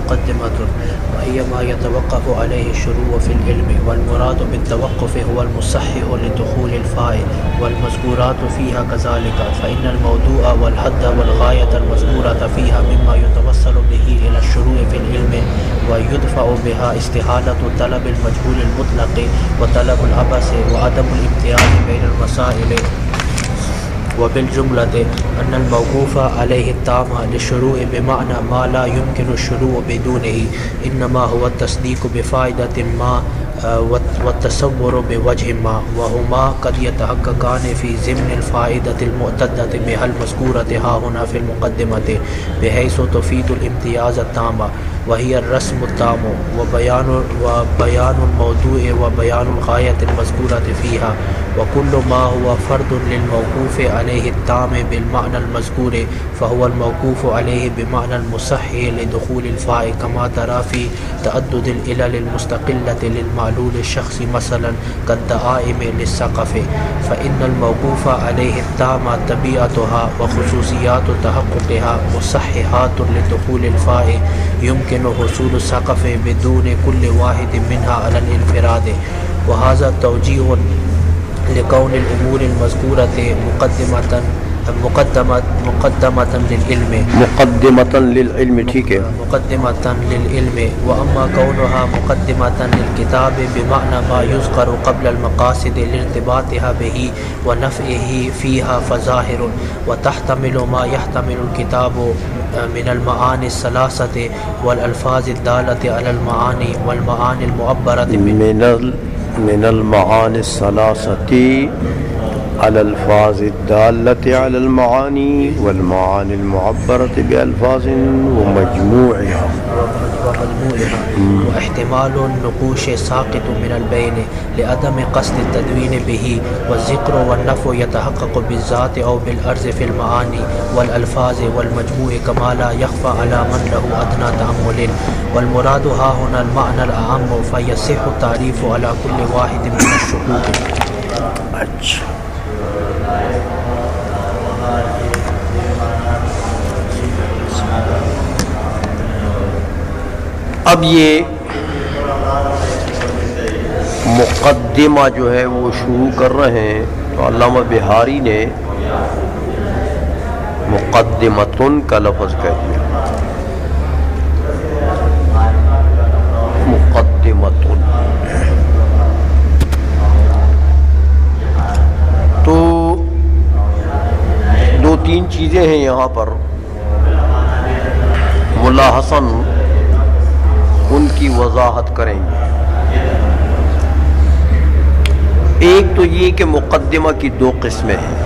مقدمة وهي ما يتوقف عليه الشروع في العلم، والمراد بالتوقف هو المصحح لدخول الفاء، والمذكورات فيها كذلك، فإن الموضوع والحد والغاية المذكورة فيها مما يتوصل به إلى الشروع في العلم، ويدفع بها استحالة طلب المجهول المطلق وطلب العبث وعدم الامتياز بين المسائل. وبالجملة أن الموقوف عليه التام للشروع بمعنى ما لا يمكن الشروع بدونه، إنما هو التصديق بفائدة ما والتصور بوجه ما، وهما قد يتحققان في ضمن الفائدة المعتدة بها المذكورة ها هنا في المقدمة، بحيث تفيد الامتياز التام وهي الرسم التام وبيان الموضوع وبيان الغاية المذكورة فيها، وكل ما هو فرد للموقوف عليه التام بالمعنى المذكور فهو الموقوف عليه بمعنى المصحح لدخول الفاء، كما ترى في تعدد العلل المستقلة للمعلول الشخصي مثلا كالدعائم للسقف، فإن الموقوف عليه التام طبيعتها وخصوصيات تحققها مصححات لدخول الفاء، يمكن حصول السقف بدون كل واحد منها على الانفراد، وهذا توجيه لكون الأمور المذكورة مقدمة للعلم ٹھیک ہے، مقدمة للعلم، وأما كونها مقدمة للكتاب بمعنى ما يذكر قبل المقاصد لارتباطها به ونفعه فيها فظاهر، وتحتمل ما يحتمل الكتاب من المعاني الثلاثة والألفاظ الدالة على المعاني والمعاني المعبرة من المعاني الثلاثة على الألفاظ الدالة على المعاني والمعاني المعبرة بألفاظ ومجموعها واحتمال النقوش ساقط من البين لعدم قصد التدوين به، والذكر والنفع يتحقق بالذات أو بالأرز في المعاني والألفاظ والمجموع كما لا يخفى على من له أدنى تأمل، والمراد ها هنا المعنى الأعم فيصح التعريف على كل واحد من الشهود. اب یہ مقدمہ جو ہے وہ شروع کر رہے ہیں، تو علامہ بہاری نے مقدمتن کا لفظ کہہ دیا، مقدمتن، تو دو تین چیزیں ہیں یہاں پر، ملا حسن ان کی وضاحت کریں گے۔ ایک تو یہ کہ مقدمہ کی دو قسمیں ہیں،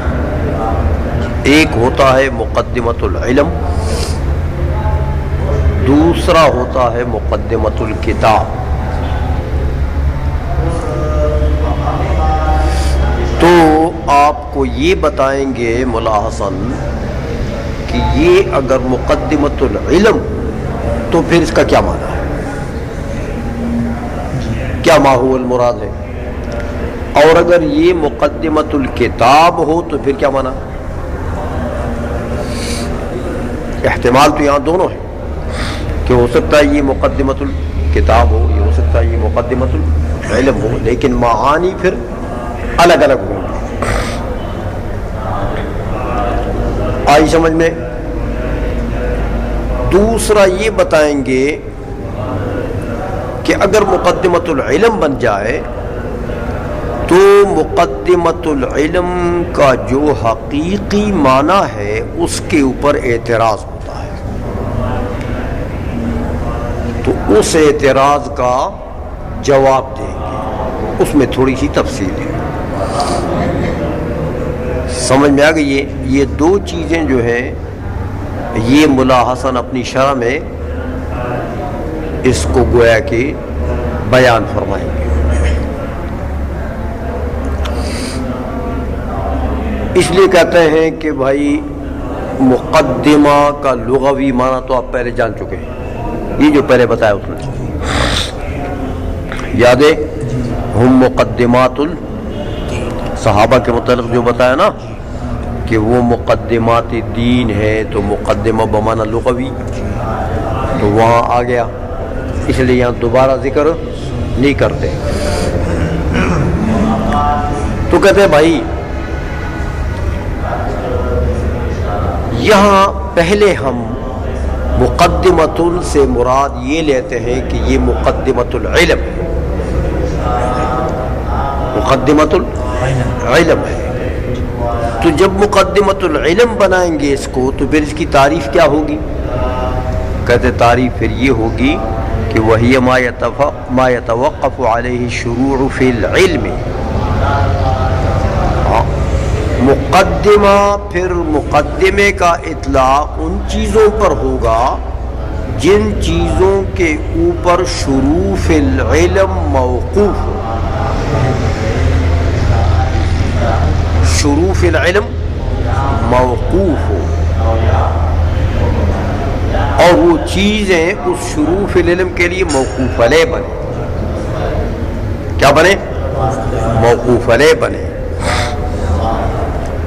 ایک ہوتا ہے مقدمۃ العلم، دوسرا ہوتا ہے مقدمۃ الکتاب۔ تو آپ کو یہ بتائیں گے ملا حسن کہ یہ اگر مقدمۃ العلم تو پھر اس کا کیا معنی ہے، کیا ماحول المراد ہے، اور اگر یہ مقدمۃ الکتاب ہو تو پھر کیا معنی؟ احتمال تو یہاں دونوں ہے کہ ہو سکتا ہے یہ مقدمۃ الکتاب ہو، یہ ہو سکتا ہے یہ مقدمۃ العلم ہو، لیکن معانی پھر الگ الگ ہوں گے۔ آئی سمجھ میں؟ دوسرا یہ بتائیں گے کہ اگر مقدمۃ العلم بن جائے تو مقدمۃ العلم کا جو حقیقی معنی ہے اس کے اوپر اعتراض ہوتا ہے، تو اس اعتراض کا جواب دیں گے، اس میں تھوڑی سی تفصیل ہے۔ سمجھ میں آ گئی؟ یہ دو چیزیں جو ہیں یہ ملا حسن اپنی شرح میں اس کو گویا کہ بیان فرمائیں گے۔ اس لیے کہتے ہیں کہ بھائی مقدمہ کا لغوی معنی تو آپ پہلے جان چکے ہیں، یہ جو پہلے بتایا اس نے یاد ہے، ہم مقدمات صحابہ کے متعلق جو بتایا نا کہ وہ مقدمات دین ہے، تو مقدمہ بمعنی لغوی، تو وہاں آ گیا، اس لیے یہاں دوبارہ ذکر نہیں کرتے۔ تو کہتے ہیں بھائی یہاں پہلے ہم مقدمۃ سے مراد یہ لیتے ہیں کہ یہ مقدمۃ العلم، مقدمۃ العلم ہے۔ تو جب مقدمۃ العلم بنائیں گے اس کو تو پھر اس کی تعریف کیا ہوگی؟ کہتے تعریف پھر یہ ہوگی کہ وہی ما يتوقف علیہ الشروع فی العلم۔ مقدمہ، پھر مقدمے کا اطلاق ان چیزوں پر ہوگا جن چیزوں کے اوپر شروع فی العلم موقوف ہو، شروع فی العلم موقوف ہو، اور وہ چیزیں اس شروع فی العلم کے لیے موقوف علیہ بنے۔ کیا بنے؟ موقوف علیہ بنے۔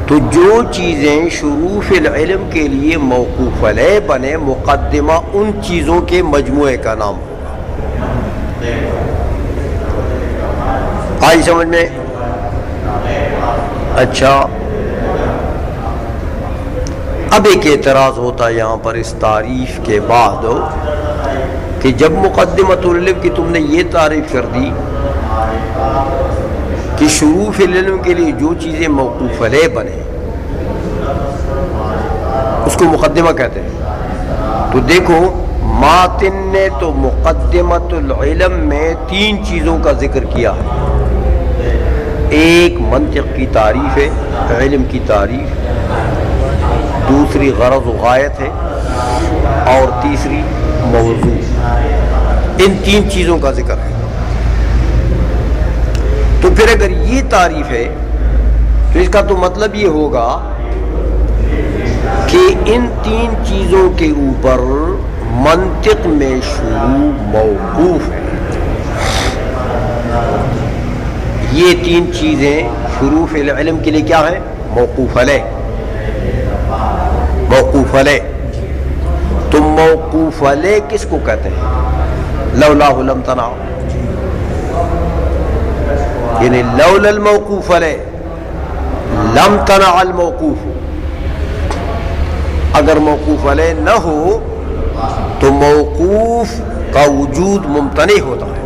تو جو چیزیں شروع فی العلم کے لیے موقوف علیہ بنے، مقدمہ ان چیزوں کے مجموعے کا نام ہوگا۔ آئی سمجھ میں؟ اچھا، اب ایک اعتراض ہوتا ہے یہاں پر اس تعریف کے بعد کہ جب مقدمۃ العلم کی تم نے یہ تعریف کر دی کہ شروع فی العلم کے لیے جو چیزیں موقوف علیہ بنے اس کو مقدمہ کہتے ہیں، تو دیکھو ماتن نے تو مقدمۃ العلم میں 3 چیزوں کا ذکر کیا ہے۔ ایک منطق کی تعریف ہے، علم کی تعریف، دوسری غرض و غایت ہے، اور تیسری موضوع۔ ان 3 چیزوں کا ذکر ہے۔ تو پھر اگر یہ تعریف ہے تو اس کا تو مطلب یہ ہوگا کہ ان 3 چیزوں کے اوپر منطق میں شروع موقوف ہے۔ یہ 3 چیزیں شروع فی العلم کے لیے کیا ہیں؟ موقوف علیہ، موقوف علیہ۔ تو موقوف علیہ کس کو کہتے ہیں؟ لولاه لم تنع، یعنی لولا الموقوف علیہ لم تنع الموقوف۔ اگر موقوف علیہ نہ ہو تو موقوف کا وجود ممتنع ہوتا ہے۔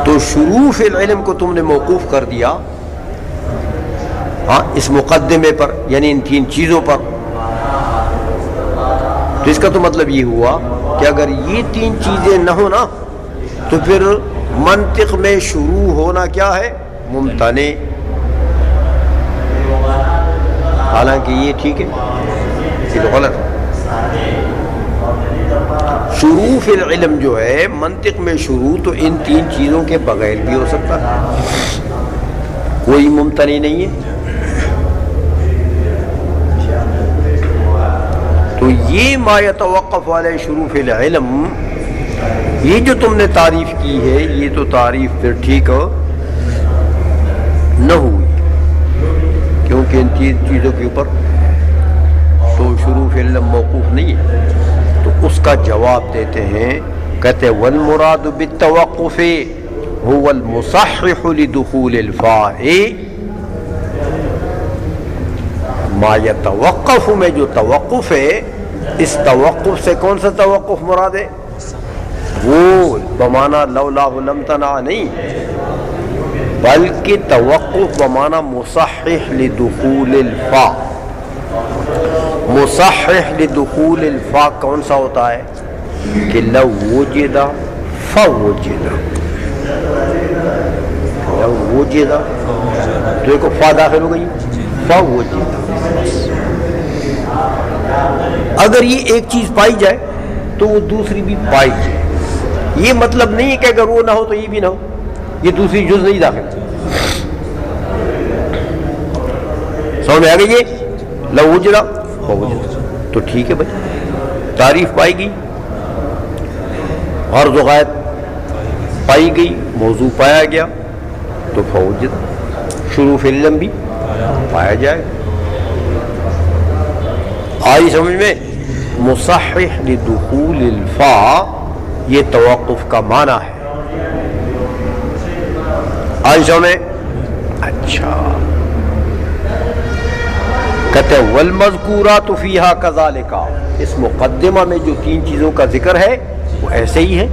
تو شروع فی العلم کو تم نے موقوف کر دیا اس مقدمے پر، یعنی ان 3 چیزوں پر، تو اس کا تو مطلب یہ ہوا کہ اگر یہ 3 چیزیں نہ ہو نا تو پھر منطق میں شروع ہونا کیا ہے؟ ممتنع۔ حالانکہ یہ ٹھیک ہے، یہ تو غلط ہے۔ شروع فی العلم جو ہے منطق میں شروع تو ان 3 چیزوں کے بغیر بھی ہو سکتا ہے، کوئی ممتنع نہیں ہے۔ تو یہ ما یتوقف علیہ شروع فی العلم، یہ جو تم نے تعریف کی ہے یہ تو تعریف پھر ٹھیک نہ ہوئی، کیونکہ ان 3 چیزوں کے اوپر تو شروع فی العلم موقوف نہیں ہے۔ تو اس کا جواب دیتے ہیں، کہتے ہیں والمراد بالتوقف هو المصحح لدخول الفاء۔ ما یتوقف میں جو توقف ہے، اس توقف سے کون سا توقف مراد ہے؟ وہ بمانا لولاه لم تنع نہیں، بلکہ توقف بمانا مصحح لدخول الفاء۔ مصحح لدخول الفاء کون سا ہوتا ہے؟ کہ لو وجد فوجد، لو وجد تو ایک فا داخل ہو گئی، فوجد۔ اگر یہ ایک چیز پائی جائے تو وہ دوسری بھی پائی جائے۔ یہ مطلب نہیں ہے کہ اگر وہ نہ ہو تو یہ بھی نہ ہو، یہ دوسری جز نہیں داخل۔ سمجھ میں آ گئی یہ؟ لو وجد فوجد، تو ٹھیک ہے بھائی، تعریف پائی گئی، غرض و غایت پائی گئی، موضوع پایا گیا، تو فوجد شروع فی العلم بھی پایا جائے۔ آئی سمجھ میں؟ مصحح لدخول الفا یہ توقف کا معنی ہے. آئیشہ میں اچھا کہتے ہیں والمذکورات فیہا کذالک، اس مقدمہ میں جو تین چیزوں کا ذکر ہے وہ ایسے ہی ہے،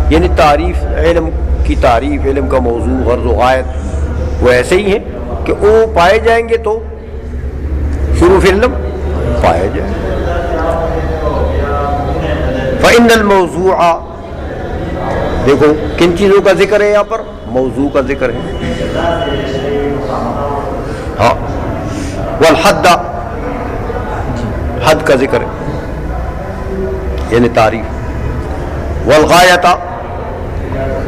یعنی تعریف، علم کی تعریف، علم کا موضوع، غرض و غایت وہ ایسے ہی ہیں کہ وہ پائے جائیں گے تو شروع فی علم پائے جائیں. فإن الموضوع، دیکھو کن چیزوں کا ذکر ہے یہاں پر؟ موضوع کا ذکر ہے. ہاں والحد، حد کا ذکر ہے یعنی تعریف. والغایت،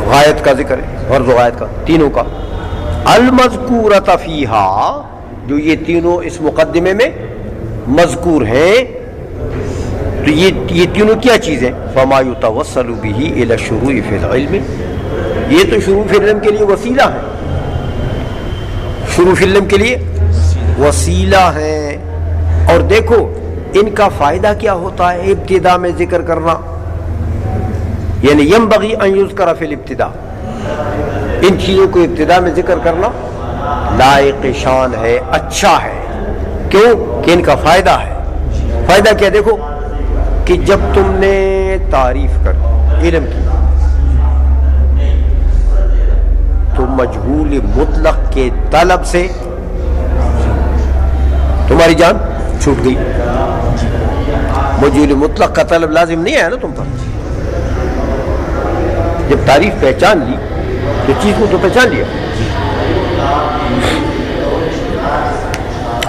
غایت کا ذکر ہے، غرض و غایت کا، تینوں کا. المذکورۃ فیہا، جو یہ تینوں اس مقدمے میں مذکور ہیں، تو یہ تینوں کیا چیزیں؟ فما یتوسل بہ الی الشروع فی العلم، یہ تو شروع فی العلم کے لیے وسیلہ ہے، شروع فی العلم کے لیے وسیلہ ہیں. اور دیکھو ان کا فائدہ کیا ہوتا ہے ابتدا میں ذکر کرنا، یعنی ینبغی ان یذکر فی الابتداء، ان چیزوں کو ابتدا میں ذکر کرنا لائق شان ہے، اچھا ہے. کیوں کہ ان کا فائدہ ہے. فائدہ کیا؟ دیکھو کہ جب تم نے تعریف کر علم کی تو مجہول مطلق کے طلب سے تمہاری جان چھوٹ گئی. مجہول مطلق کا طلب لازم نہیں ہے نا تم پر. جب تعریف پہچان لی تو چیز کو تو پہچان لیا.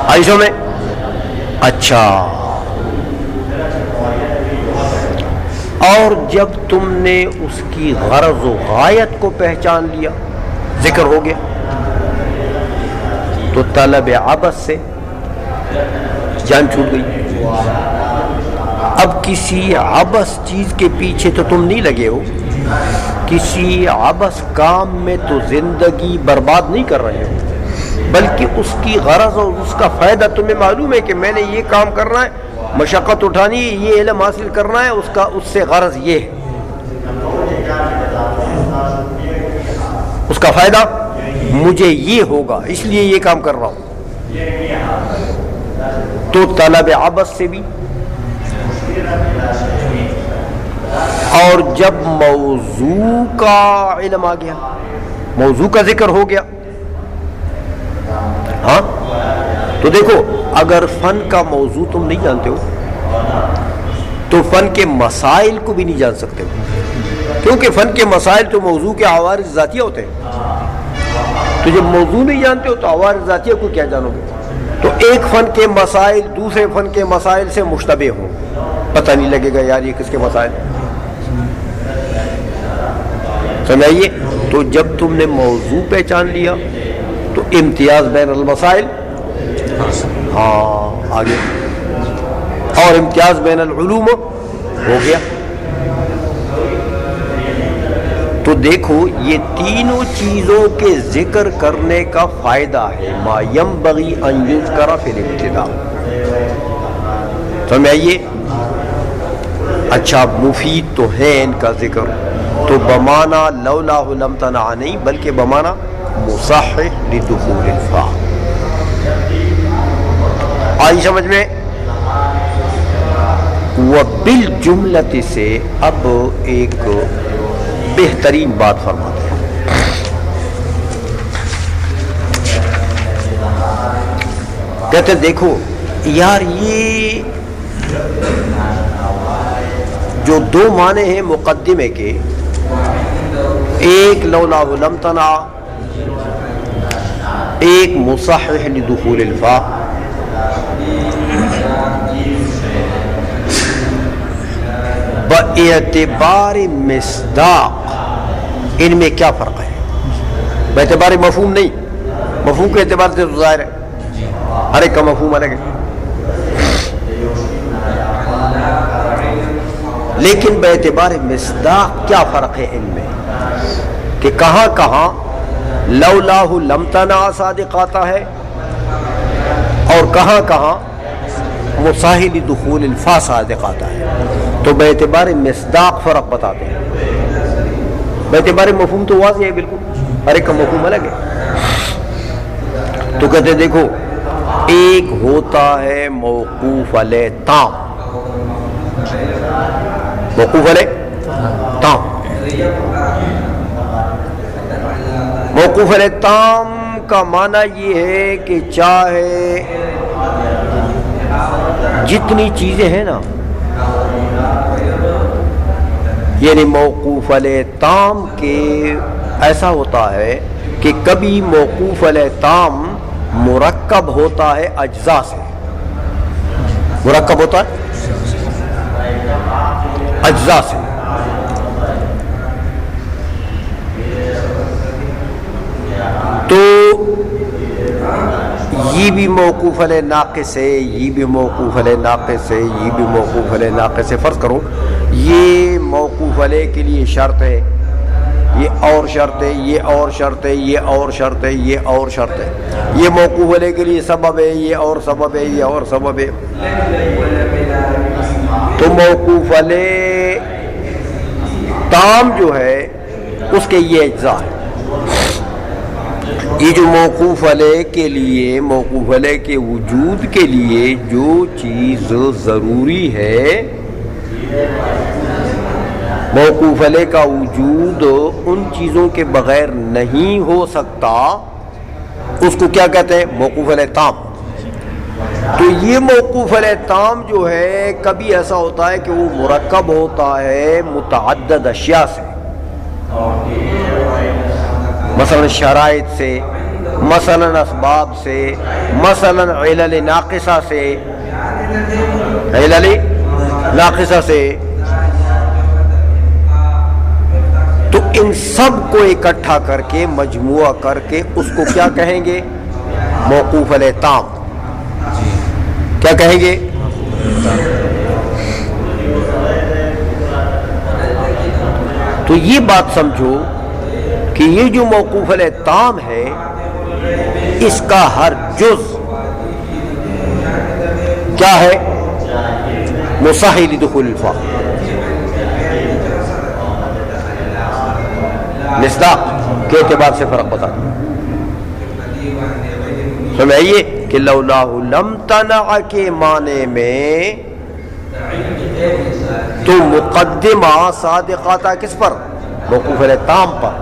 عائشہ میں اچھا، اور جب تم نے اس کی غرض و غایت کو پہچان لیا، ذکر ہو گیا، تو طلب عبث سے جان چھوٹ گئی. اب کسی عبث چیز کے پیچھے تو تم نہیں لگے ہو، کسی عبث کام میں تو زندگی برباد نہیں کر رہے ہو، بلکہ اس کی غرض اور اس کا فائدہ تمہیں معلوم ہے کہ میں نے یہ کام کرنا ہے، مشقت اٹھانی ہے، یہ علم حاصل کرنا ہے، اس سے غرض یہ ہے، اس کا فائدہ مجھے یہ ہوگا، اس لیے یہ کام کر رہا ہوں. تو طلب عبث سے بھی. اور جب موضوع کا علم آ گیا، موضوع کا ذکر ہو گیا، ہاں تو دیکھو اگر فن کا موضوع تم نہیں جانتے ہو تو فن کے مسائل کو بھی نہیں جان سکتے ہو، کیونکہ فن کے مسائل تو موضوع کے عوارض ذاتیہ ہوتے ہیں. تو جب موضوع نہیں جانتے ہو تو عوارض ذاتیہ کو کیا جانو گے؟ تو ایک فن کے مسائل دوسرے فن کے مسائل سے مشتبہ ہوں، پتہ نہیں لگے گا یار یہ کس کے مسائل. سمجھائیے. تو جب تم نے موضوع پہچان لیا تو امتیاز بین المسائل ہاں آگے، اور امتیاز بین العلوم ہو گیا. تو دیکھو یہ تینوں چیزوں کے ذکر کرنے کا فائدہ ہے. ما ینبغی ان یذکر فی الابتداء. سمجھائیے. اچھا مفید تو ہے ان کا ذکر، تو بمانا لولا لم تنع نہیں بلکہ بمانا مصحح لدخول الفا. آئی سمجھ میں؟ وبالجملۃ سے اب ایک بہترین بات فرماتے ہیں. کہتے دیکھو یار یہ جو دو معنی ہیں مقدمے کے، ایک لولا لم تنع، ایک مصحح لدخول الفا. باعتبار مصداق ان میں کیا فرق ہے؟ باعتبار مفہوم نہیں، مفہوم کے اعتبار سے تو ظاہر ہے ہر ایک کا مفہوم الگ ہے، لیکن باعتبار مصداق کیا فرق ہے ان میں کہ کہاں کہاں لولاہ لم تنع صادق آتا ہے اور کہاں کہاں مساحل دخول الفا صادق آتا ہے. تو باعتبار مصداق فرق بتاتے ہیں. باعتبار مفہوم تو واضح ہے بالکل، ہر ایک کا مفہوم الگ ہے. تو کہتے دیکھو ایک ہوتا ہے موقوف علیہ تام، موقوف علیہ تام. موقوف علیہ تام کا معنی یہ ہے کہ چاہے جتنی چیزیں ہیں نا، یعنی موقوف علیہ تام کے ایسا ہوتا ہے کہ کبھی موقوف علیہ تام مرکب ہوتا ہے اجزاء سے، مرکب ہوتا ہے اجزاء سے. تو یہ بھی موقوف علیہ ناقص ہے، یہ بھی موقوف علیہ ناقص ہے، یہ بھی موقوف علیہ ناقص ہے. فرض کرو یہ موقوف علیہ کے لیے شرط ہے، یہ اور شرط ہے، یہ اور شرط ہے، یہ اور شرط ہے، یہ اور شرط ہے. یہ موقوف علیہ کے لیے سبب ہے، یہ اور سبب ہے، یہ اور سبب ہے. تو موقوف علیہ تام جو ہے اس کے یہ اجزاء ہے. یہ جو موقوف علیہ کے لیے، موقوف علیہ کے وجود کے لیے جو چیز ضروری ہے، موقوف علیہ کا وجود ان چیزوں کے بغیر نہیں ہو سکتا، اس کو کیا کہتے ہیں؟ موقوف علیہ تام. تو یہ موقوف علیہ تام جو ہے کبھی ایسا ہوتا ہے کہ وہ مرکب ہوتا ہے متعدد اشیاء سے، مثلا شرائط سے، مثلا اسباب سے، مثلا علل ناقصہ سے، علل ناقصہ سے. تو ان سب کو اکٹھا کر کے مجموعہ کر کے اس کو کیا کہیں گے؟ موقوف علیہ تام. کیا کہیں گے؟ تو یہ بات سمجھو کہ یہ جو موقوف علیہ تام ہے اس کا ہر جز کیا ہے؟ مساحل دخول الفا، مصداق کے اعتبار سے فرق بتا دیں. سمجھئے کہ لولا لم تنع کے معنی میں تو مقدمہ صادق آتا کس پر؟ موقوف علیہ تام پر،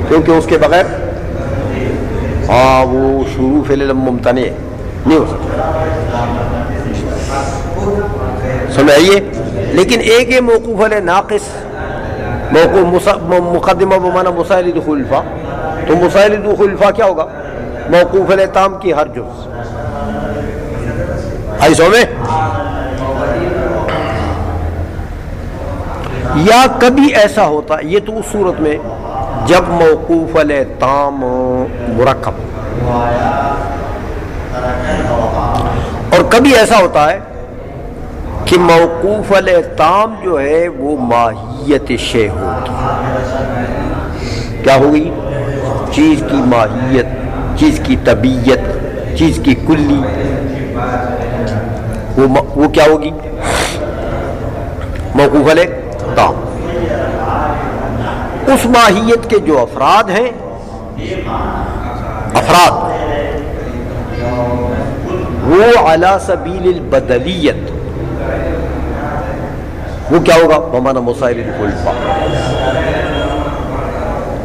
کیونکہ اس کے بغیر وہ شروع فعل ممتنع نہیں ہو سکتا. سمجھئے. لیکن ایک ہے موقوف علیہ ناقص، مقدمہ بمعنی مسائل دخول الفا. تو مسائل دخول الفا کیا ہوگا؟ موقوف علیہ تام کی ہر جز. ایسو میں یا کبھی ایسا ہوتا، یہ تو اس صورت میں جب موقوف علیہ تام مرکب، اور کبھی ایسا ہوتا ہے کہ موقوف علیہ تام جو ہے وہ ماہیت شے ہوگی. کیا ہوگی؟ چیز کی ماہیت، چیز کی طبیعت، چیز کی کلی، وہ کیا ہوگی؟ موقوف علیہ تام. اس ماہیت کے جو افراد ہیں، افراد وہ علی سبیل البدلیت، وہ کیا ہوگا؟ بمعنی مسائل دخول الفا،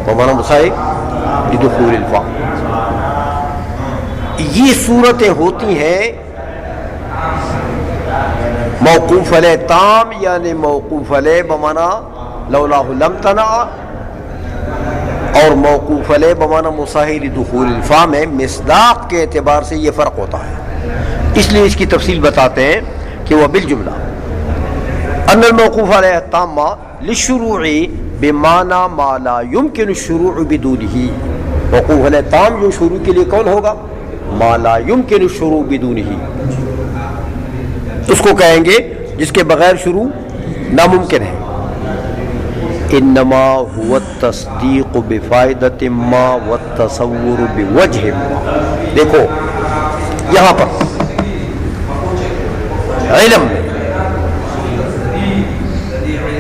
بمعنی مسائل دخول الفا. یہ صورتیں ہوتی ہیں موقوف علیہ تام، یعنی موقوف علیہ بمعنی لولا لم تنع، اور موقوف علیہ بمعنی مساحل دخول الفا میں مصداق کے اعتبار سے یہ فرق ہوتا ہے. اس لیے اس کی تفصیل بتاتے ہیں کہ وہ بالجملہ ان الموقوف علیہ التام للشروع بمعنی ما لا يمكن الشروع بدونه. موقوف علیہ تام جو شروع کے لیے کون ہوگا؟ ما لا يمكن الشروع بدونه، اس کو کہیں گے جس کے بغیر شروع ناممکن ہے. انما هو التصدیق بفائدۃ ما والتصور بوجہ ما. دیکھو یہاں پر علم میں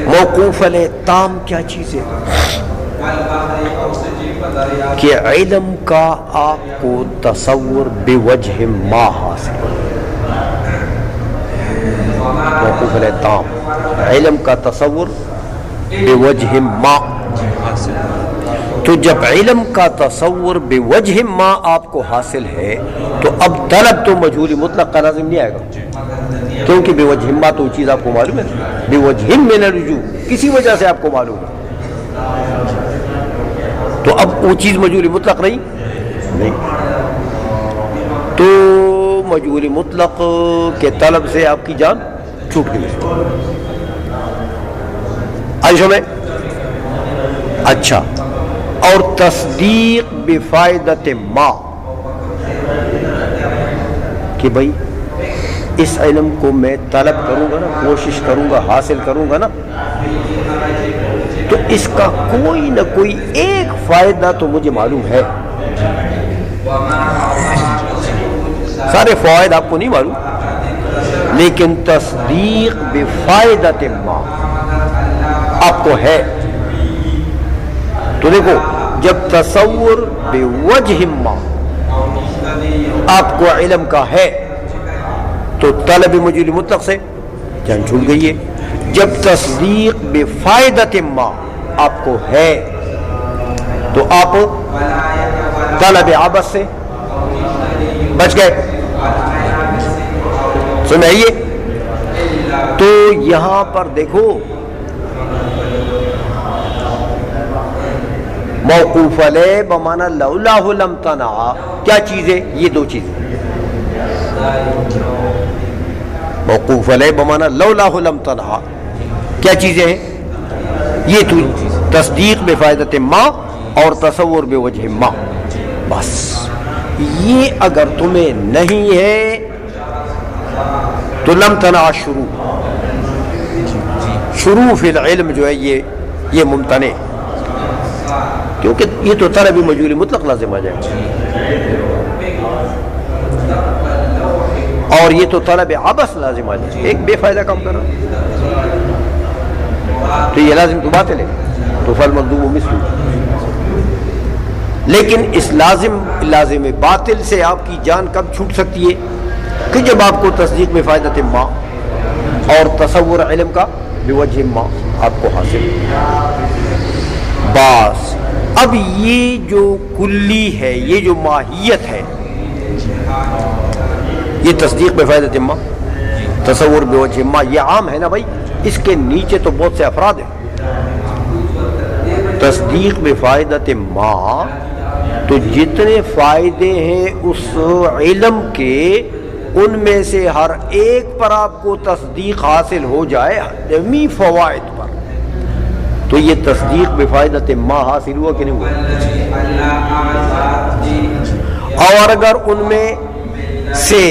موقوف علیہ تام کیا چیز ہے کہ علم کا آپ کو تصور بوجہ ما حاصل، موقوف علیہ تام علم کا تصور بوجہ ما، تو جب علم کا تصور بوجہ ما آپ کو حاصل ہے تو اب طلب تو مجہول مطلق کا لازم نہیں آئے گا، کیونکہ بوجہ ما تو چیز آپ کو معلوم ہے، بوجہ من الرجوع کسی وجہ سے آپ کو معلوم ہے، تو اب وہ چیز مجہول مطلق نہیں، تو مجہول مطلق کے طلب سے آپ کی جان چھوٹ گئی۔ آئیشہ میں اچھا، اور تصدیق بفائدت ما، کہ بھائی اس علم کو میں طلب کروں گا نا، کوشش کروں گا، حاصل کروں گا نا، تو اس کا کوئی نہ کوئی ایک فائدہ تو مجھے معلوم ہے، سارے فوائد آپ کو نہیں معلوم، لیکن تصدیق بفائدت ما آپ کو ہے۔ تو دیکھو جب تصور بوجہ ما آپ کو علم کا ہے تو طلب مجہول مطلق سے جان چھوٹ گئی ہے، جب تصدیق بفائدت ما آپ کو ہے تو آپ طلب عبث سے بچ گئے، سمجھئے؟ تو یہاں پر دیکھو موقوف علیہ بمعنی لولاہ لم تنع کیا چیز ہے؟ یہ دو چیزیں، موقوف علیہ بمعنی لولاہ لم تنع کیا چیزیں ہیں؟ یہ تو تصدیق بفائدت ما اور تصور بوجہ ما، بس یہ اگر تمہیں نہیں ہے تو لم تنع شروع فی العلم جو ہے یہ ممتنع، کیونکہ یہ تو طلب مجہول مطلق لازم آ جائے، اور یہ تو طلب عبث لازم آ جائے، ایک بے فائدہ کام کر رہا تو یہ لازم تو باطل ہے، تو فالمطلوب مثل، لیکن اس لازم باطل سے آپ کی جان کب چھوٹ سکتی ہے کہ جب آپ کو تصدیق میں فائدت ما اور تصور علم کا بوجہ ما آپ کو حاصل، بس اب یہ جو کلی ہے، یہ جو ماہیت ہے، یہ تصدیق بفائدت ما تصور بوجہ ما یہ عام ہے نا بھائی، اس کے نیچے تو بہت سے افراد ہیں، تصدیق بفائدت ما تو جتنے فائدے ہیں اس علم کے ان میں سے ہر ایک پر آپ کو تصدیق حاصل ہو جائے جمی فوائد پر، تو یہ تصدیق بفائدت ما حاصل ہوا کہ نہیں ہوا؟ اور اگر ان میں سے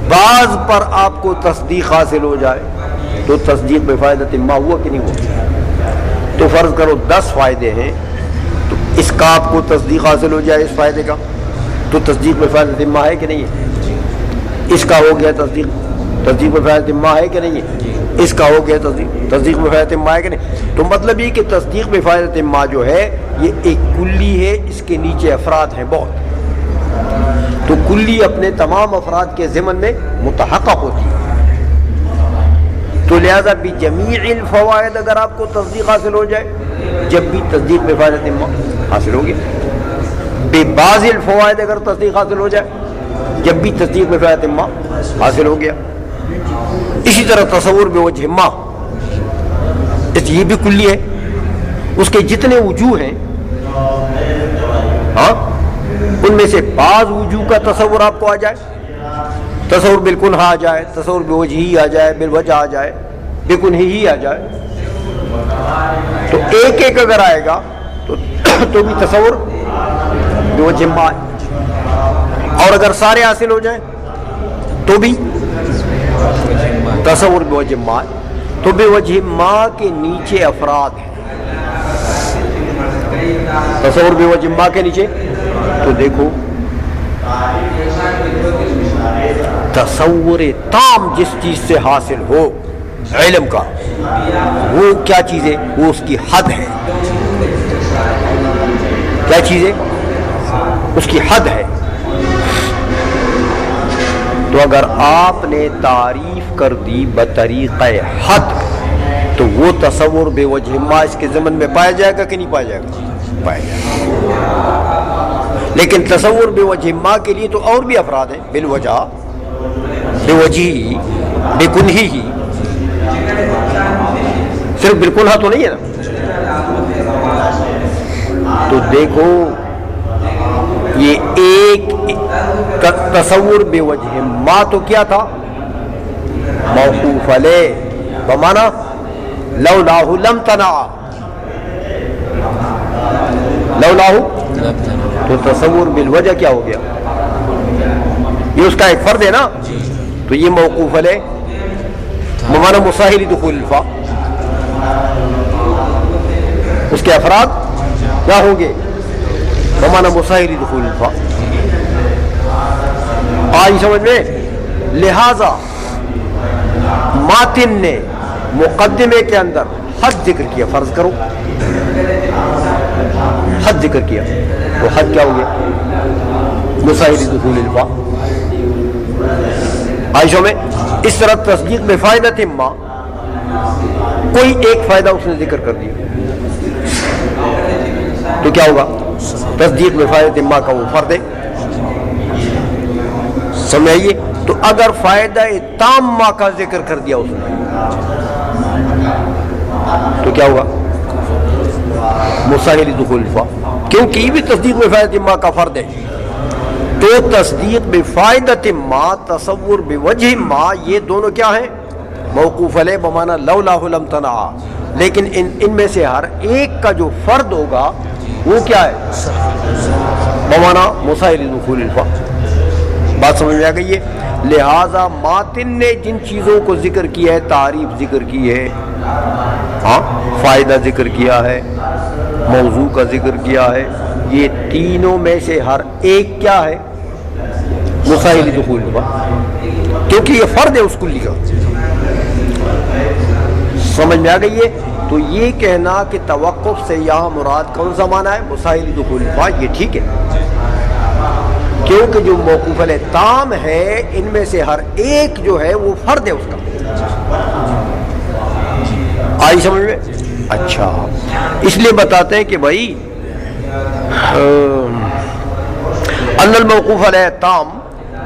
بعض پر آپ کو تصدیق حاصل ہو جائے تو تصدیق بفائدت ما ہوا کہ نہیں ہوا؟ تو فرض کرو 10 فائدے ہیں، تو اس کا آپ کو تصدیق حاصل ہو جائے، اس فائدے کا، تو تصدیق بفائدت ما ہے کہ نہیں ہے؟ اس کا ہو گیا تصدیق بفائدت ما ہے کہ نہیں ہے؟ اس کا ہو گیا تصدیق بفائدت ما ہے کہ نہیں؟ تو مطلب یہ کہ تصدیق بفائدت ما جو ہے یہ ایک کلی ہے، اس کے نیچے افراد ہیں بہت، تو کلی اپنے تمام افراد کے ضمن میں متحقق ہوتی ہے، تو لہذا بجمیع الفوائد اگر آپ کو تصدیق حاصل ہو جائے، جب بھی تصدیق بفائدت ما حاصل ہوگی، ببعض الفوائد اگر تصدیق حاصل ہو جائے، جب بھی تصدیق بفائدت ما حاصل ہو گیا، اسی طرح تصور بوجہ ما یہ بھی کلی ہے، اس کے جتنے وجوہ ہیں ہاں ان میں سے بعض وجوہ کا تصور آپ کو آ جائے، تصور بالکنہ آ جائے، تصور بوجہ ہی آ جائے، بالوجہ آ جائے، بالکنہ ہی آ جائے، تو ایک ایک اگر آئے گا تو بھی تصور بوجہ ما ہے، اور اگر سارے حاصل ہو جائیں تو بھی تصور بوجہ ما، تو بوجہ ما کے نیچے افراد ہیں، تصور بوجہ ما کے نیچے، تو دیکھو تصور تام جس چیز سے حاصل ہو علم کا، وہ کیا چیز ہے؟ وہ اس کی حد ہے. کیا چیز ہے؟ اس کی حد ہے. تو اگر آپ نے تعریف کر دی بطریقہ حد تو وہ تصور بے وجہ ما اس کے ضمن میں پایا جائے گا کہ نہیں پایا جائے گا؟ پایا جائے گا. لیکن تصور بے وجہ ما کے لیے تو اور بھی افراد ہیں، بالوجہ، بے وجہ، بے کنہی ہی. صرف بالکل ہاں تو نہیں ہے نا. تو دیکھو یہ ایک تصور بے وجہ ما تو کیا تھا؟ موقوف علیہ بمانا لولاہ لم تنع، لولاہ. تو تصور بالوجہ کیا ہو گیا؟ یہ اس کا ایک فرد ہے نا. تو یہ موقوف علیہ بمانا مساہل دخول الفا. اس کے افراد کیا ہوں گے؟ بمانا مساہل دخول الفا. آئی سمجھ میں؟ لہذا ماتن نے مقدمے کے اندر حد ذکر کیا. فرض کرو حد ذکر کیا، وہ حد کیا ہو گیا؟ مساہل دخول الفا. آئیشوں میں اس طرح تصدیق میں فائدہ ما، کوئی ایک فائدہ اس نے ذکر کر دیا تو کیا ہوگا؟ تصدیق میں فائدہ ما کا وہ فرد ہے. سمجھائیے. تو اگر فائدہ تامہ کا ذکر کر دیا اس نے تو کیا ہوگا؟ مساہل دخول الفا، کیونکہ یہ بھی تصدیق میں فائدہ ما کا فرد ہے. تو تصدیق بفائدۃ ما، تصور بوجہ ما، یہ دونوں کیا ہیں؟ موقوف علیہ بمانا لولاہ لم تنع. لیکن ان میں سے ہر ایک کا جو فرد ہوگا وہ کیا ہے؟ بمانا مساہل دخول الفا. بات سمجھ میں آ گئی ہے؟ لہذا ماتن نے جن چیزوں کو ذکر کیا ہے، تعریف ذکر کی ہے، ہاں، فائدہ ذکر کیا ہے، موضوع کا ذکر کیا ہے، یہ تینوں میں سے ہر ایک کیا ہے؟ مساہل دخول الفا، کیونکہ یہ فرد ہے اس کلی کا. سمجھ میں آ گئی ہے؟ تو یہ کہنا کہ توقف سے یہاں مراد کون سا معنی ہے؟ مساہل دخول الفا، یہ ٹھیک ہے، کیونکہ جو موقوف علیہ تام ہے ان میں سے ہر ایک جو ہے وہ فرد ہے اس کا. آئی سمجھ میں؟ اچھا، اس لیے بتاتے ہیں کہ بھائی ان الموقوف علیہ تام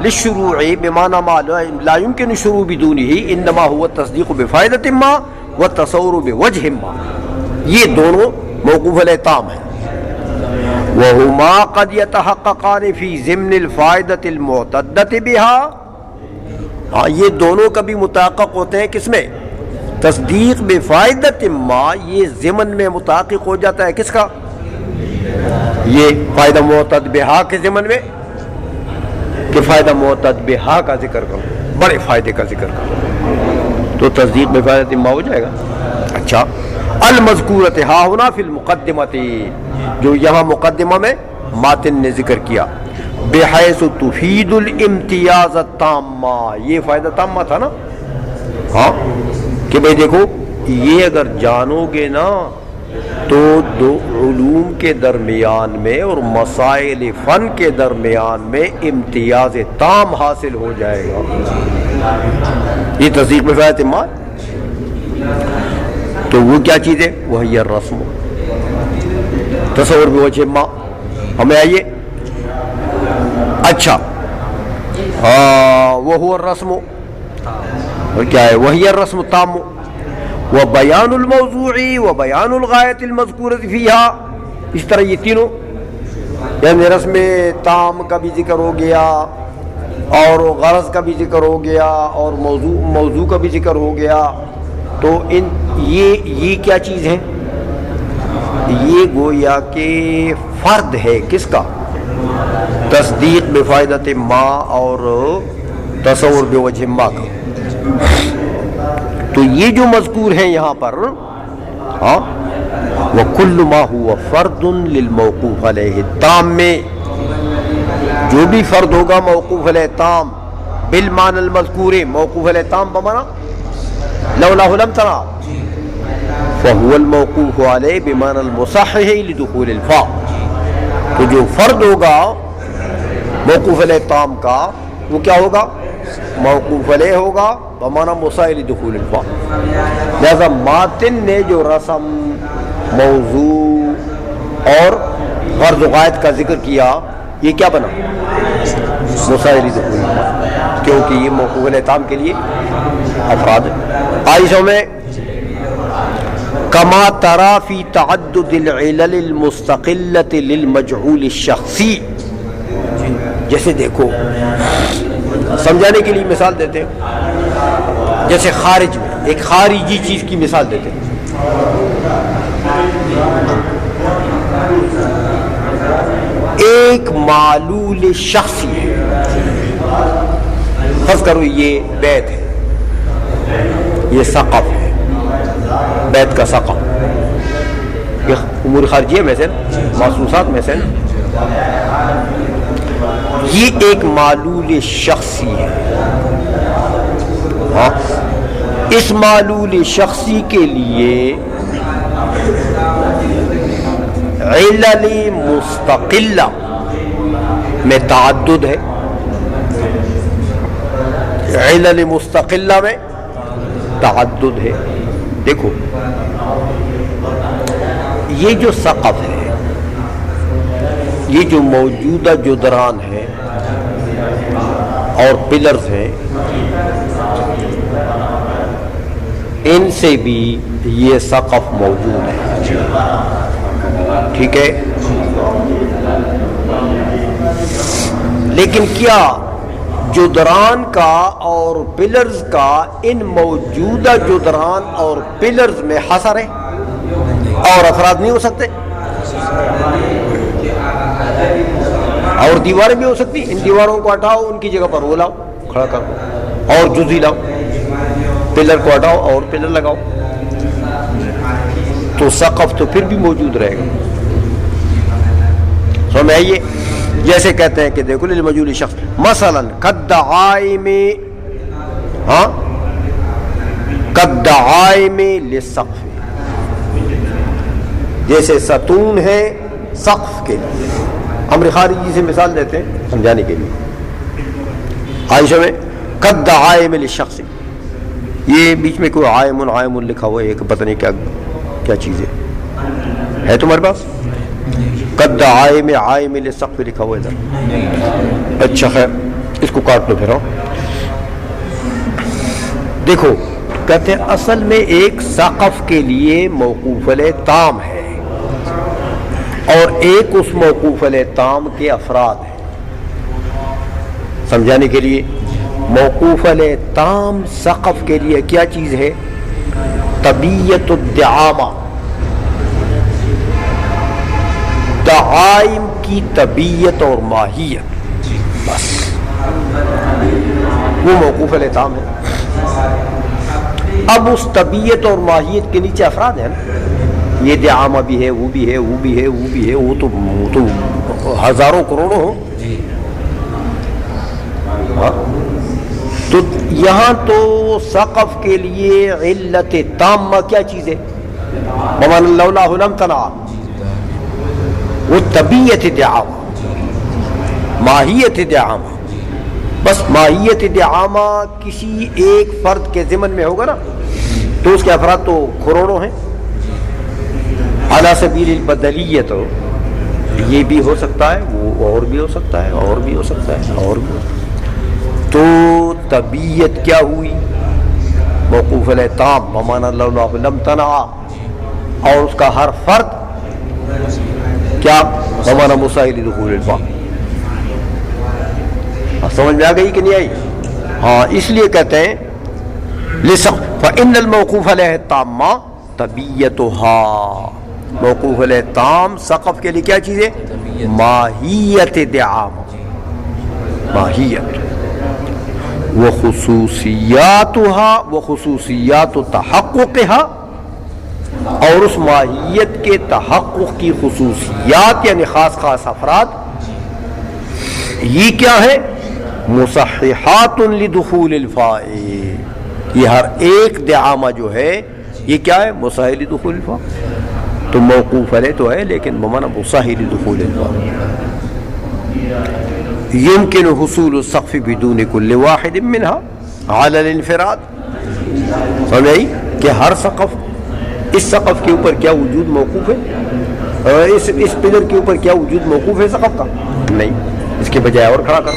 للشروع بمعنى ما لا يمكن الشروع بدونه انما هو التصديق بفائدة ما والتصور بوجه ما. یہ دونوں موقوف علیہ تام ہیں. وهما قد يتحققان في ضمن الفائدة المعتدة بها. ہاں، یہ دونوں کبھی متحقق ہوتے ہیں کس میں؟ تصدیق بفائدۃ ما، یہ ضمن میں متحقق ہو جاتا ہے کس کا؟ یہ فائدہ معتد بہا کے ضمن میں، کہ فائدہ معتد بہا کا ذکر کرو، بڑے فائدے کا ذکر کرو، تو تصدیق بفائدۃ ما ہو جائے گا. اچھا، المذکورۃ ہا ہونا فی المقدمۃ، جو یہاں مقدمہ میں ماتن نے ذکر کیا، بحیث تفید الامتیاز التامہ، یہ فائدہ تامہ تھا نا. ہاں، کہ بھئی دیکھو یہ اگر جانو گے نا تو دو علوم کے درمیان میں اور مسائل فن کے درمیان میں امتیاز تام حاصل ہو جائے گا. یہ تصدیق میں فائدہ ما. تو وہ کیا چیز ہے؟ وہی الرسم، تصور بوجہ ما. ہمیں آئیے. اچھا، وہ الرسم، اور کیا ہے؟ وہی الرسم تام وبیان الموضوع وبیان الغایت المذکورۃ فیہا. اس طرح یہ تینوں، یعنی رسم تام کا بھی ذکر ہو گیا اور غرض کا بھی ذکر ہو گیا اور موضوع کا بھی ذکر ہو گیا. تو یہ کیا چیز ہے؟ یہ گویا کہ فرد ہے کس کا؟ تصدیق بفائدۃ ما اور تصور بوجہ ما کا. تو یہ جو مذکور ہیں یہاں پر، ہاں، وَكُلُّ مَا هُوَ فَرْدٌ لِلْمَوْقُوفِ عَلَيْهِ التَّامِّ، جو بھی فرد ہوگا موقوف علیہ تام بالمعنى المذكور موقوف علیہ تام بمعنى لولا لم ترى فهو الموقوف علیہ بمعنى المصحح لدخول الفاء. تو جو فرد ہوگا موقوف علیہ تام کا وہ کیا ہوگا؟ موقوف علیہ ہوگا بمعنى مصحح لدخول الفاء. لہذا ماتن نے جو رسم موضوع اور غرض و غایت کا ذکر کیا یہ کیا بنا؟ مصحح لدخول الفاء، کیونکہ یہ موقوف علیہ تام کے لیے افراد ہے. عائشہ میں کما ترا فی تعدد العلل المستقلۃ للمجعول الشخصی، جیسے دیکھو سمجھانے کے لیے مثال دیتے ہیں، جیسے خارج میں ایک خارجی چیز کی مثال دیتے ہیں. ایک معلول شخصی ہے، فرض کرو یہ بیت ہے، یہ سقف ہے، بیت کا سقف، یہ امور خارجیہ میں سے محسوسات میں سے یہ ایک معلول شخصی ہے. ہاں اس معلول شخصی کے لیے علل مستقلہ میں تعدد ہے. علل مستقلہ میں تعدد ہے. دیکھو یہ جو سقف ہے، یہ جو موجودہ جدران ہے اور پلرز ہیں، ان سے بھی یہ سقف موجود ہے. ٹھیک ہے، لیکن کیا جدران کا اور پلرز کا ان موجودہ جدران اور پلرز میں حصر ہے اور افراد نہیں ہو سکتے؟ اور دیواریں بھی ہو سکتی، ان دیواروں کو ہٹاؤ، ان کی جگہ پر وہ لاؤ کھڑا کرو، اور جزی لاؤ، پلر کو ہٹاؤ اور پلر لگاؤ، تو سقف تو پھر بھی موجود رہے گا. سمجھ میں آئیے؟ جیسے کہتے ہیں کہ دیکھو للمجهول شخص مثلا کالدعائم، ہاں کالدعائم للسقف، جیسے ستون ہے سقف کے لیے. امر خارجی سے مثال دیتے ہیں سمجھانے کے لیے. عائشہ میں کالدعائم للشخص، یہ بیچ میں کوئی عائم لکھا ہوا ہے، ایک پتہ نہیں کیا چیز ہے تمہارے پاس؟ کالدعائم عائم للسقف لکھا ہوا ہے ادھر. اچھا خیر اس کو کاٹ لو پھر. دیکھو کہتے ہیں اصل میں ایک سقف کے لیے موقوف علیہ تام ہے اور ایک اس موقوف علیہ تام کے افراد ہیں. سمجھانے کے لیے موقوف علیہ تام سقف کے لیے کیا چیز ہے؟ طبیعت الدعامہ، دعائم کی طبیعت اور ماہیت، بس وہ موقوف علیہ تام ہے. اب اس طبیعت اور ماہیت کے نیچے افراد ہیں نا، یہ دعامہ بھی ہے، وہ بھی ہے، وہ بھی ہے، وہ بھی ہے، وہ تو ہزاروں کروڑوں ہو. تو یہاں تو سقف کے لیے علت تامہ کیا چیز ہے؟ ومن لولا لم تنع، وہ طبیعت دعامہ، ماہیت دعامہ. بس ماہیت دعامہ کسی ایک فرد کے ضمن میں ہوگا نا، تو اس کے افراد تو کروڑوں ہیں. علی سبیل البدلیت، یہ بھی ہو سکتا ہے، وہ اور بھی ہو سکتا ہے، اور بھی ہو سکتا ہے، اور بھی. تو طبیعت کیا ہوئی؟ موقوف علیہ تام بمعنی لولا لم تنع، اور اس کا ہر فرد کیا بمعنی مصحح لدخول الفاء. سمجھ میں آ گئی کہ نہیں آئی؟ ہاں اس لیے کہتے ہیں فإن الموقوف علیہ التامہ طبیعتها، موقوف علیہ تام سقف کے لیے کیا چیز ہے؟ ماہیت دعامہ، ماہیت. وخصوصیاتها وخصوصیات تحققها، اور اس ماہیت کے تحقق کی خصوصیات یعنی خاص افراد، یہ کیا ہے؟ مصححات لدخول الفاء، یہ ہر ایک دعامہ جو ہے یہ کیا ہے؟ مصحح لدخول الفاء. تو موقوف علیہ تو ہے لیکن بمعنی مصحح لدخول الفاء. يمكن حصول السقف بدون كل واحد منها على الانفراد. سمجھائی کہ ہر سقف، اس سقف کے اوپر کیا وجود موقوف ہے؟ اور اس پلر کے اوپر کیا وجود موقوف ہے سقف کا؟ نہیں، اس کے بجائے اور کھڑا کر.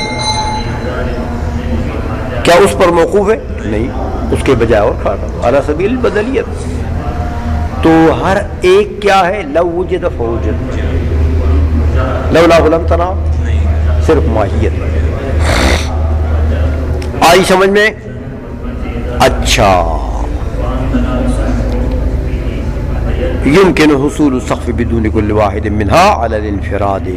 کیا اس پر موقوف ہے؟ نہیں، اس کے بجائے اور کھڑا کر علی سبیل البدلیت. تو ہر ایک کیا ہے؟ لو وجد فوجد، لولا لم تنع، صرف ماہیت. آئی سمجھ میں؟ اچھا، يمكن حصول السقف بدون كل واحد منها على الانفراد.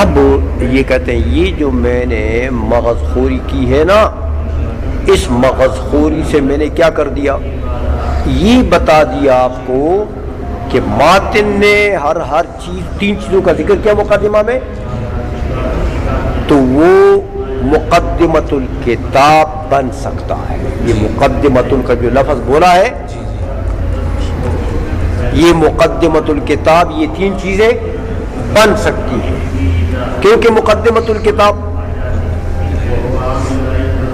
اب یہ کہتے ہیں یہ جو میں نے مغز خوری کی ہے نا، اس مغز خوری سے میں نے کیا کر دیا؟ یہ بتا دیا آپ کو کہ ماتن نے ہر چیز، تین چیزوں کا ذکر کیا مقدمہ میں، تو وہ مقدمۃ الکتاب بن سکتا ہے. یہ مقدمۃ کا جو لفظ بولا ہے، یہ مقدمۃ الکتاب، یہ تین چیزیں بن سکتی ہیں. کیونکہ مقدمۃ الکتاب،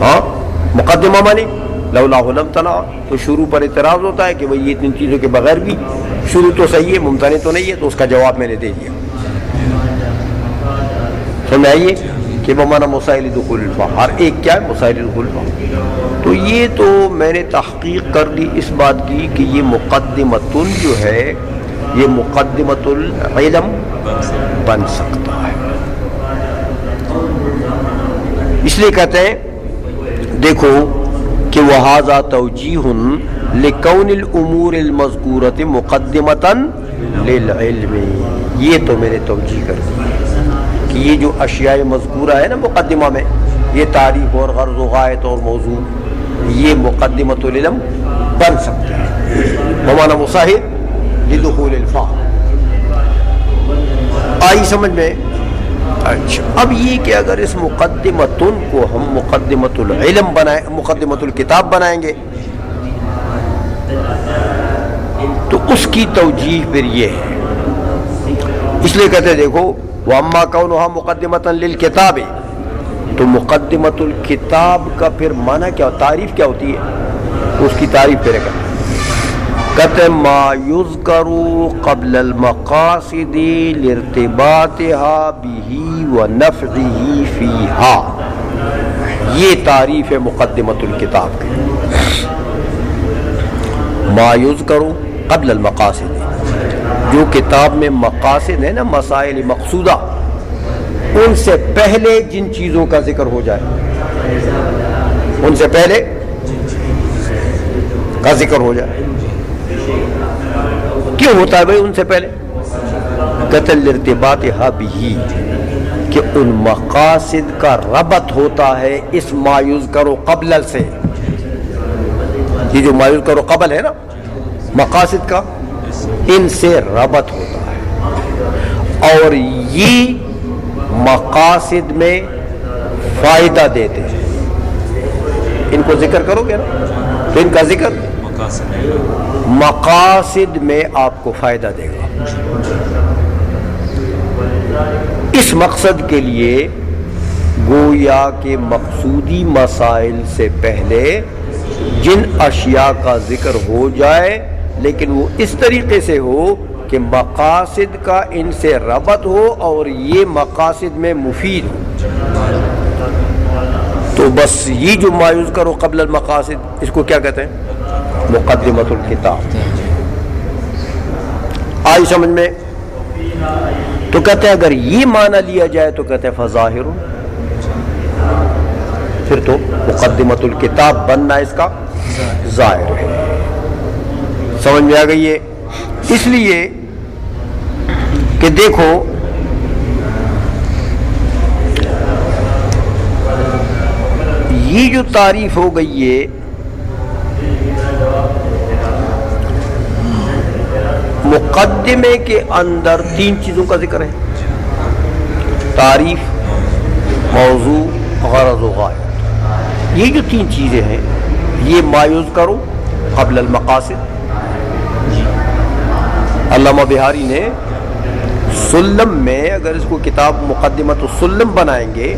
ہاں مقدمہ مانی لولا لم تنع، تو شروع پر اعتراض ہوتا ہے کہ بھئی یہ تین چیزوں کے بغیر بھی شروع تو صحیح ہے، ممتنع تو نہیں ہے، تو اس کا جواب میں نے دے دیا. سمجھ آئیے کہ بمعنی مصحح دخول الفاء، ہر ایک کیا ہے؟ مصحح دخول الفاء. تو یہ تو میں نے تحقیق کر لی اس بات کی کہ یہ مقدمتن جو ہے یہ مقدمۃ العلم بن سکتا ہے. اس لیے کہتے ہیں دیکھو کہ وہذا توجیہ لکون الامور المذکورۃ مقدمۃ للعلم. یہ تو میں نے توجیہ کر دی کہ یہ جو اشیاء مذکورہ ہے نا مقدمہ میں، یہ تعریف اور غرض و غایت اور موضوع، یہ مقدمۃ العلم بن سکتا ہے بمعنی مصحح لدخول الفاء. آئی سمجھ میں؟ اچھا، اب یہ کہ اگر اس مقدمتن کو ہم مقدمۃ العلم بنائیں، مقدمۃ الکتاب بنائیں گے، تو اس کی توجیہ پھر یہ ہے. اس لیے کہتے ہیں دیکھو وَأَمَّا كَوْنُهَا مُقَدِّمَةً لِلْكِتَابِ، تو مقدمۃ الکتاب کا پھر معنی کیا، تعریف کیا ہوتی ہے؟ اس کی تعریف پھر کہتے ہیں ما یذکر قبل المقاصد لارتباطها به ونفعه فيها. یہ تعریف ہے مقدمۃ الکتاب کی. ما یذکر قبل المقاصد، جو کتاب میں مقاصد ہے نا، مسائل مقصودہ، ان سے پہلے جن چیزوں کا ذکر ہو جائے، ان سے پہلے کا ذکر ہو جائے. کیوں ہوتا ہے بھائی ان سے پہلے؟ قتل ارتباطها به، کہ ان مقاصد کا ربط ہوتا ہے اس ما یذکر قبل سے. یہ جو ما یذکر قبل ہے نا مقاصد کا، ان سے ربط ہوتا ہے، اور یہ مقاصد میں فائدہ دیتے ہیں. ان کو ذکر کرو گے نا، تو ان کا ذکر مقاصد میں آپ کو فائدہ دے گا. اس مقصد کے لیے گویا کہ مقصودی مسائل سے پہلے جن اشیاء کا ذکر ہو جائے، لیکن وہ اس طریقے سے ہو کہ مقاصد کا ان سے ربط ہو اور یہ مقاصد میں مفید ہو. تو بس یہ جو ما یذکر قبل المقاصد، اس کو کیا کہتے ہیں؟ مقدمۃ الکتاب. آئی سمجھ میں؟ تو کہتے ہیں اگر یہ معنی لیا جائے تو کہتے ہیں فظاہر، پھر تو مقدمۃ الکتاب بننا اس کا ظاہر ہے. سمجھ میں آ گئی ہے؟ اس لیے کہ دیکھو یہ جو تعریف ہو گئی ہے مقدمے کے اندر تین چیزوں کا ذکر ہے، تعریف، موضوع، غرض و غایت. یہ جو تین چیزیں ہیں یہ مایوز کرو قبل المقاصد. علامہ بہاری نے سلم میں، اگر اس کو کتاب مقدمۃ السلم بنائیں گے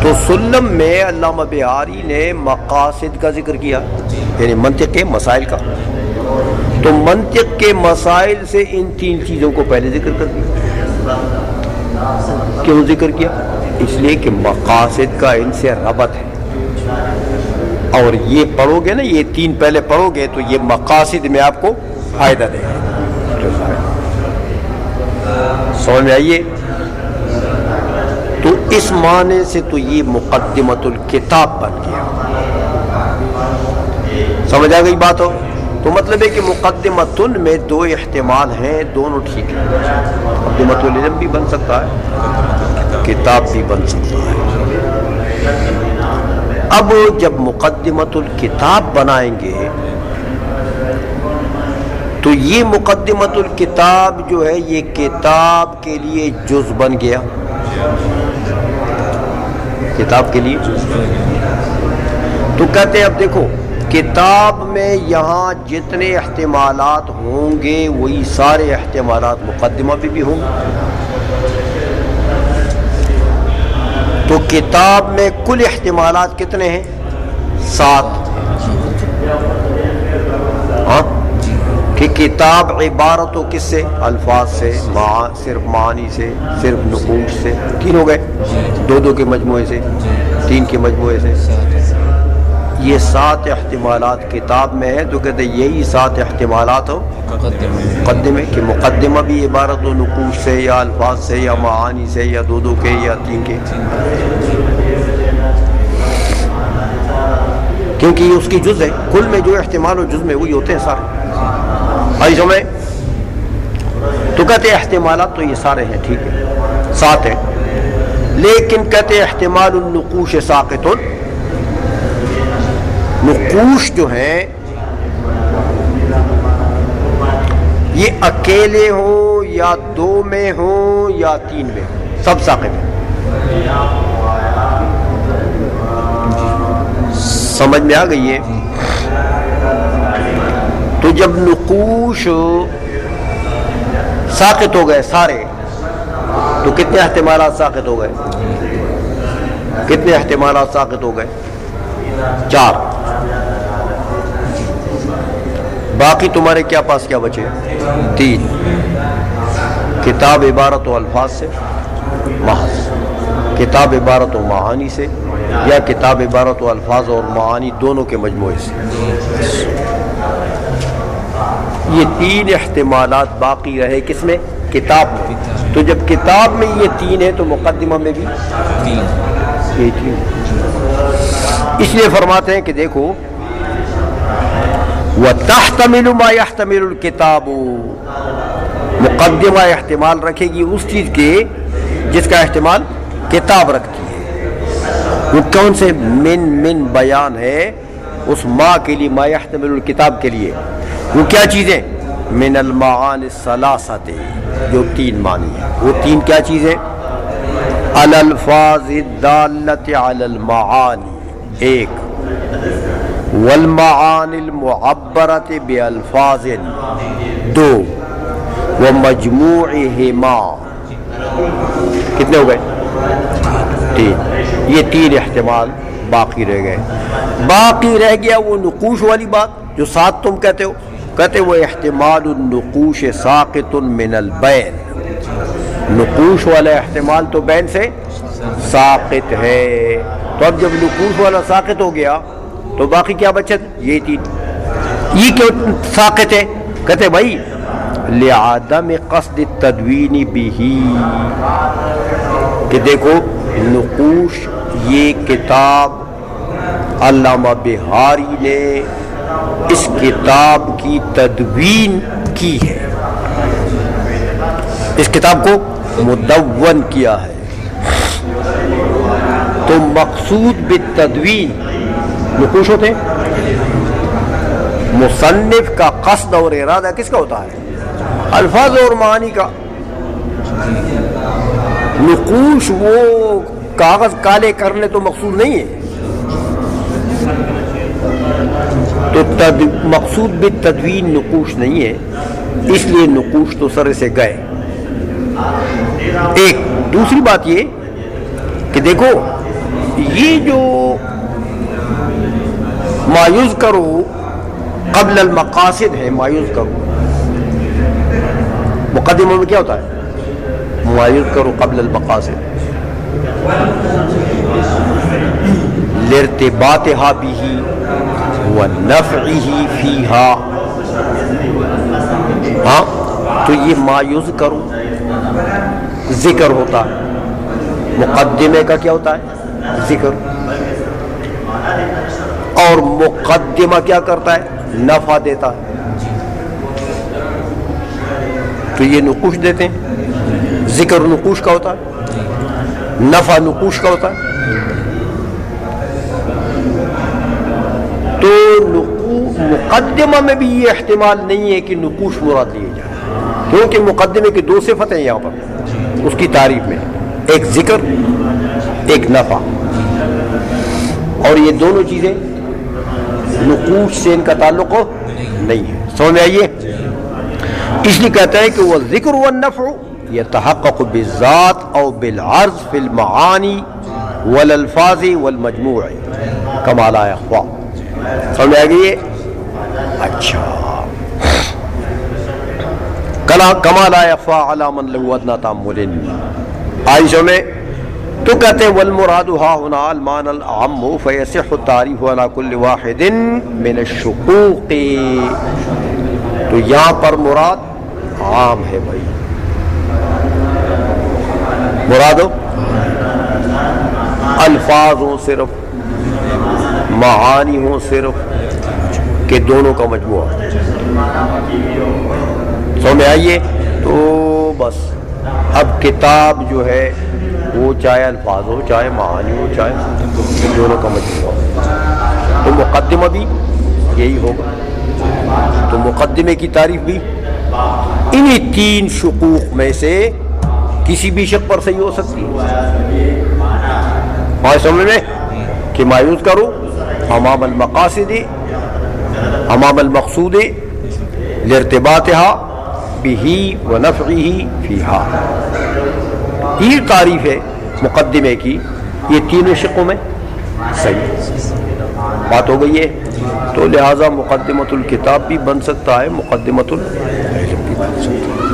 تو سلم میں علامہ بہاری نے مقاصد کا ذکر کیا، یعنی منطق کے مسائل کا. تو منطق کے مسائل سے ان تین چیزوں کو پہلے ذکر کر دیا. کیوں ذکر کیا؟ اس لیے کہ مقاصد کا ان سے ربط ہے. اور یہ پڑھو گے نا، یہ تین پہلے پڑھو گے تو یہ مقاصد میں آپ کو فائدہ دے گا. سمجھ میں آئیے؟ تو اس معنی سے تو یہ مقدمۃ الکتاب بن گیا. سمجھ آ گئی بات ہو؟ تو مطلب ہے کہ مقدمتن میں دو احتمال ہیں، دونوں ٹھیک ہیں. مقدمۃ العلم بھی بن سکتا ہے، کتاب بھی بن سکتا ہے. اب جب مقدمۃ الکتاب بنائیں گے تو یہ مقدمۃ الکتاب جو ہے یہ کتاب کے لیے جز بن گیا. کتاب کے لیے تو کہتے ہیں اب دیکھو کتاب میں یہاں جتنے احتمالات ہوں گے وہی سارے احتمالات مقدمہ میں بھی ہوں گے. تو کتاب میں کل احتمالات کتنے ہیں؟ 7. ہاں کہ کتاب عبارت ہو کس سے؟ الفاظ سے، صرف معانی سے، صرف نقوش سے. 3 ہو گئے، 2 کے مجموعے سے، 3 کے مجموعے سے. یہ 7 احتمالات کتاب میں ہیں. تو کہتے ہیں یہی 7 احتمالات ہو مقدمے کہ مقدمہ بھی عبارت و نقوش سے یا الفاظ سے یا معانی سے یا 2 کے یا 3 کے، کیونکہ یہ اس کی جز ہے. کل میں جو احتمال و جز میں وہی ہوتے ہیں سارے. آئی سمجھ؟ تو کہتے ہیں احتمالات تو یہ سارے ہیں، ٹھیک ہے 7 ہیں. لیکن کہتے ہیں احتمال النقوش ساقط، نقوش جو ہیں یہ اکیلے ہوں یا 2 میں ہوں یا 3 میں ہوں، سب ساقط ہیں. سمجھ میں آ گئی ہے؟ تو جب نقوش ساقط ہو گئے سارے تو کتنے احتمالات ساقط ہو گئے؟ کتنے احتمالات ساقط ہو گئے؟ 4. باقی تمہارے کیا پاس کیا بچے؟ 3. کتاب عبارت و الفاظ سے محض، کتاب عبارت و معانی سے، یا کتاب عبارت و الفاظ اور معانی دونوں کے مجموعے سے. یہ 3 احتمالات باقی رہے کس میں؟ کتاب میں. تو جب کتاب میں یہ 3 ہیں تو مقدمہ میں بھی 3. اس لیے فرماتے ہیں کہ دیکھو وَتَحْتَمِلُ مَا يَحْتَمِلُ الْكِتَابُ، مقدمہ احتمال رکھے گی اس چیز کے جس کا احتمال کتاب رکھتی ہے. وہ کون سے؟ من بیان ہے اس ما کے لیے، ما يحتمل الکتاب کے لیے. وہ کیا چیزیں؟ من المعانی الثلاثۃ، جو 3 معنی ہیں. وہ 3 کیا چیزیں؟ الالفاظ الدالۃ علی المعانی 1، والمعانی المعبرۃ بالفاظ 2، ومجموعہما. کتنے ہو گئے؟ 3. یہ 3 احتمال باقی رہ گئے. باقی رہ گیا وہ نقوش والی بات جو 7 تم کہتے ہو. کہتے وہ احتمال النقوش ساقط من البین، نقوش والا احتمال تو بین سے ساقط ہے. تو اب جب نقوش والا ساقط ہو گیا تو باقی کیا بچت؟ یہ 3. یہ کیوں ساقط ہے؟ کہتے بھائی لعدم قصد التدوین بھی، کہ دیکھو نقوش یہ کتاب علامہ بہاری نے اس کتاب کی تدوین کی ہے، اس کتاب کو مدون کیا ہے. تو مقصود بالتدوین نقوش ہوتے ہیں. مصنف کا قصد اور ارادہ کس کا ہوتا ہے؟ الفاظ اور معانی کا. نقوش وہ کاغذ کالے کرنے تو مقصود نہیں ہے، تو مقصود بھی تدوین نقوش نہیں ہے، اس لیے نقوش تو سر سے گئے۔ ایک دوسری بات یہ کہ دیکھو یہ جو ما یذکر قبل المقاصد ہے، ما یذکر مقدمہ میں کیا ہوتا ہے؟ ما یذکر قبل المقاصد لارتباطها به ونفعه فيها، ہاں تو یہ ما یذکر ذکر ہوتا ہے، مقدمے کا کیا ہوتا ہے؟ ذکر، اور مقدمہ کیا کرتا ہے؟ نفع دیتا ہے۔ تو یہ نقوش دیتے ہیں، ذکر نقوش کا ہوتا ہے، نفع نقوش کا ہوتا ہے۔ تو مقدمہ میں بھی یہ احتمال نہیں ہے کہ نقوش مراد لیے جائے، کیونکہ مقدمے کی دو صفتیں ہیں یہاں پر اس کی تعریف میں، ایک ذکر ایک نفع، اور یہ دونوں چیزیں نقوش سے ان کا تعلق نہیں ہے۔ سمجھ میں آئیے؟ اس لیے کہتا ہے کہ وہ ذکر والنفع یتحقق بالذات او بالعرض فی المعانی والالفاظ والمجموع کما لا یخفی۔ سمجھ میں آ گئی ہے؟ اچھا، کما لا یخفی علی من له ادنی تأمل، آئیشہ میں تو کہتے ہیں والمراد ها هنا المعنى العام فيصح التعريف على كل واحد من الشقوق، تو یہاں پر مراد عام ہے بھائی، مراد الفاظ ہوں صرف، معانی ہوں صرف، کہ دونوں کا مجموعہ۔ سمجھ میں آئیے؟ تو بس اب کتاب جو ہے وہ چاہے الفاظ ہو چاہے معانی ہو چاہے دونوں کا مجموعہ ہو، تو مقدمہ بھی یہی ہوگا۔ تو مقدمے کی تعریف بھی انہی تین شقوق میں سے کسی بھی شق پر صحیح ہو سکتی ہے۔ اور سمجھ میں کہ ما یذکر امام المقاصد امام المقصود لارتباطها به ونفعه فيها، یہ تعریف ہے مقدمے کی، یہ تینوں شقوں میں صحیح بات ہو گئی ہے۔ تو لہٰذا مقدمۃ الکتاب بھی بن سکتا ہے، مقدمۃ العلم بھی بن سکتا ہے۔